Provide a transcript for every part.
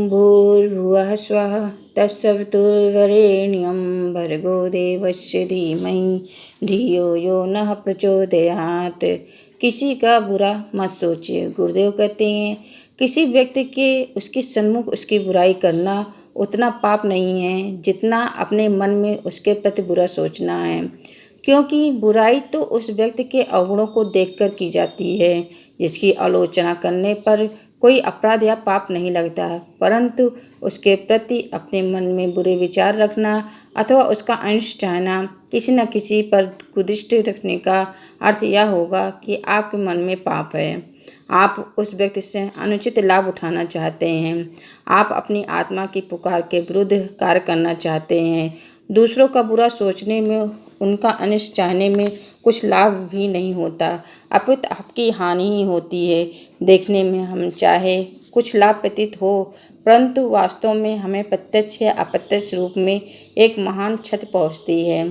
भूर्भुवः स्वः तत्सवितुर्वरेण्यं भर्गो देवस्य धीमहि धियो यो नः प्रचोदयात्। किसी का बुरा मत सोचिए। गुरुदेव कहते हैं किसी व्यक्ति के उसके सन्मुख उसकी बुराई करना उतना पाप नहीं है जितना अपने मन में उसके प्रति बुरा सोचना है, क्योंकि बुराई तो उस व्यक्ति के अवगुणों को देखकर की जाती है जिसकी आलोचना करने पर कोई अपराध या पाप नहीं लगता, परंतु उसके प्रति अपने मन में बुरे विचार रखना अथवा उसका अंश चाहना, किसी न किसी पर कुदृष्टि रखने का अर्थ यह होगा कि आपके मन में पाप है। आप उस व्यक्ति से अनुचित लाभ उठाना चाहते हैं। आप अपनी आत्मा की पुकार के विरुद्ध कार्य करना चाहते हैं। दूसरों का बुरा सोचने में, उनका अनिष्ट चाहने में कुछ लाभ भी नहीं होता, अपितु आपकी हानि ही होती है। देखने में हम चाहे कुछ लाभ प्रतीत हो, परंतु वास्तव में हमें प्रत्यक्ष या अप्रत्यक्ष रूप में एक महान क्षति पहुँचती है।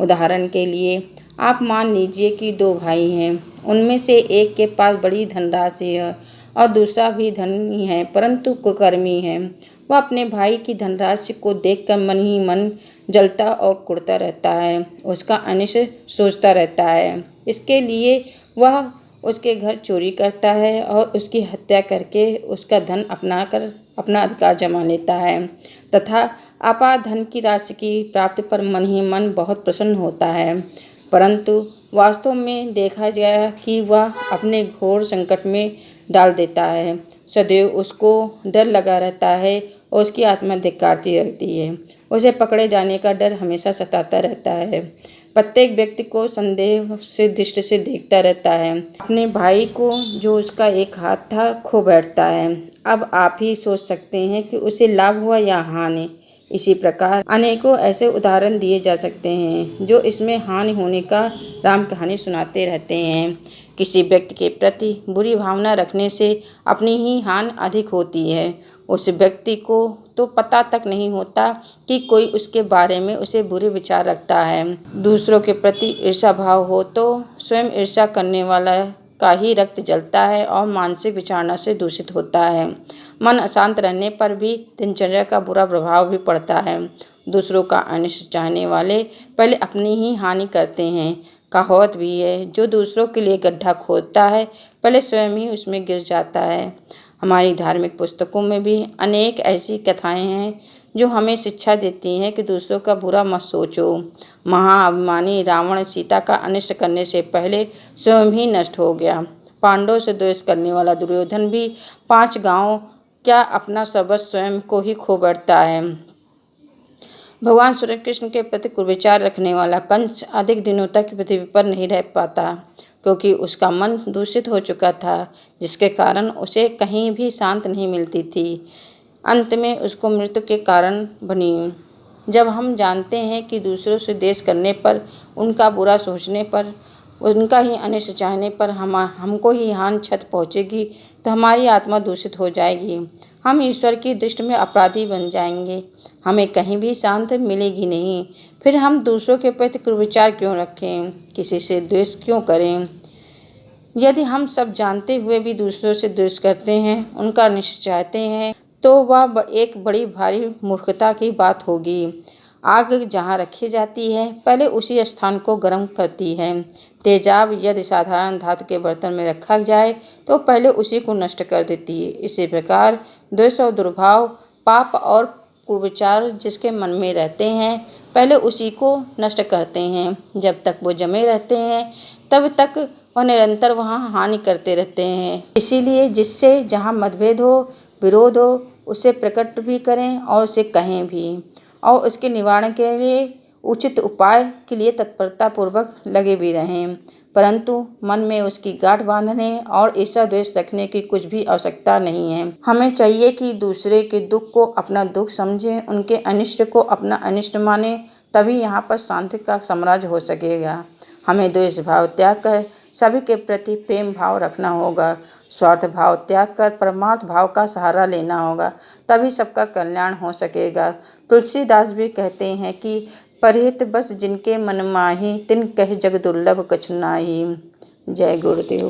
उदाहरण के लिए आप मान लीजिए कि दो भाई हैं, उनमें से एक के पास बड़ी धनराशि है और दूसरा भी धनी है परंतु कुकर्मी है। वह अपने भाई की धनराशि को देखकर मन ही मन जलता और कुढ़ता रहता है, उसका अनिष्ट सोचता रहता है। इसके लिए वह उसके घर चोरी करता है और उसकी हत्या करके उसका धन अपनाकर अपना अधिकार जमा लेता है तथा अपार धन की राशि की प्राप्ति पर मन ही मन बहुत प्रसन्न होता है, परंतु वास्तव में देखा गया कि वह अपने घोर संकट में डाल देता है। सदैव उसको डर लगा रहता है और उसकी आत्मा धिक्कारती रहती है। उसे पकड़े जाने का डर हमेशा सताता रहता है। प्रत्येक व्यक्ति को संदेह से दृष्टि से देखता रहता है। अपने भाई को जो उसका एक हाथ था खो बैठता है। अब आप ही सोच सकते हैं कि उसे लाभ हुआ या हानि। इसी प्रकार अनेकों ऐसे उदाहरण दिए जा सकते हैं जो इसमें हानि होने का राम कहानी सुनाते रहते हैं। किसी व्यक्ति के प्रति बुरी भावना रखने से अपनी ही हानि अधिक होती है। उस व्यक्ति को तो पता तक नहीं होता कि कोई उसके बारे में उसे बुरे विचार रखता है। दूसरों के प्रति ईर्ष्या भाव हो तो स्वयं ईर्ष्या करने वाला का ही रक्त जलता है और मानसिक विचारणा से दूषित होता है। मन अशांत रहने पर भी दिनचर्या का बुरा प्रभाव भी पड़ता है। दूसरों का अनिष्ट चाहने वाले पहले अपनी ही हानि करते हैं। कहावत भी है, जो दूसरों के लिए गड्ढा खोदता है पहले स्वयं ही उसमें गिर जाता है। हमारी धार्मिक पुस्तकों में भी अनेक ऐसी कथाएं हैं जो हमें शिक्षा देती हैं कि दूसरों का बुरा मत सोचो। महाअभिमानी रावण सीता का अनिष्ट करने से पहले स्वयं ही नष्ट हो गया। पांडवों से द्वेष करने वाला दुर्योधन भी 5 गांव क्या अपना सर्वस्व स्वयं को ही खो बैठता है। भगवान श्री कृष्ण के प्रति कुविचार रखने वाला कंस अधिक दिनों तक पृथ्वी पर नहीं रह पाता, क्योंकि उसका मन दूषित हो चुका था, जिसके कारण उसे कहीं भी शांति नहीं मिलती थी। अंत में उसको मृत्यु के कारण बनी। जब हम जानते हैं कि दूसरों से द्वेष करने पर, उनका बुरा सोचने पर, उनका ही अनिष्ट चाहने पर हमको ही हानि क्षति पहुँचेगी, तो हमारी आत्मा दूषित हो जाएगी। हम ईश्वर की दृष्टि में अपराधी बन जाएंगे। हमें कहीं भी शांति मिलेगी नहीं। फिर हम दूसरों के प्रति कुविचार क्यों रखें, किसी से द्वेष क्यों करें? यदि हम सब जानते हुए भी दूसरों से द्वेष करते हैं, उनका अनिष्ट चाहते हैं, तो वह एक बड़ी भारी मूर्खता की बात होगी। आग जहाँ रखी जाती है पहले उसी स्थान को गर्म करती है। तेजाब यदि साधारण धातु के बर्तन में रखा जाए तो पहले उसी को नष्ट कर देती है। इसी प्रकार द्वेष और दुर्भाव, पाप और कुविचार जिसके मन में रहते हैं पहले उसी को नष्ट करते हैं। जब तक वो जमे रहते हैं तब तक वह निरंतर वहाँ हानि करते रहते हैं। इसीलिए जिससे जहाँ मतभेद हो, विरोध हो, उसे प्रकट भी करें और उसे कहें भी, और उसके निवारण के लिए उचित उपाय के लिए तत्परता पूर्वक लगे भी रहें, परंतु मन में उसकी गांठ बांधने और ईर्ष्या द्वेष रखने की कुछ भी आवश्यकता नहीं है। हमें चाहिए कि दूसरे के दुख को अपना दुख समझें, उनके अनिष्ट को अपना अनिष्ट माने, तभी यहाँ पर शांति का साम्राज्य हो सकेगा। हमें द्वेष भाव त्याग कर सभी के प्रति प्रेम भाव रखना होगा। स्वार्थ भाव त्याग कर परमार्थ भाव का सहारा लेना होगा, तभी सबका कल्याण हो सकेगा। तुलसीदास भी कहते हैं कि परहित बस जिनके मन माही, तिन कह जग दुर्लभ कछु नाही। जय गुरुदेव।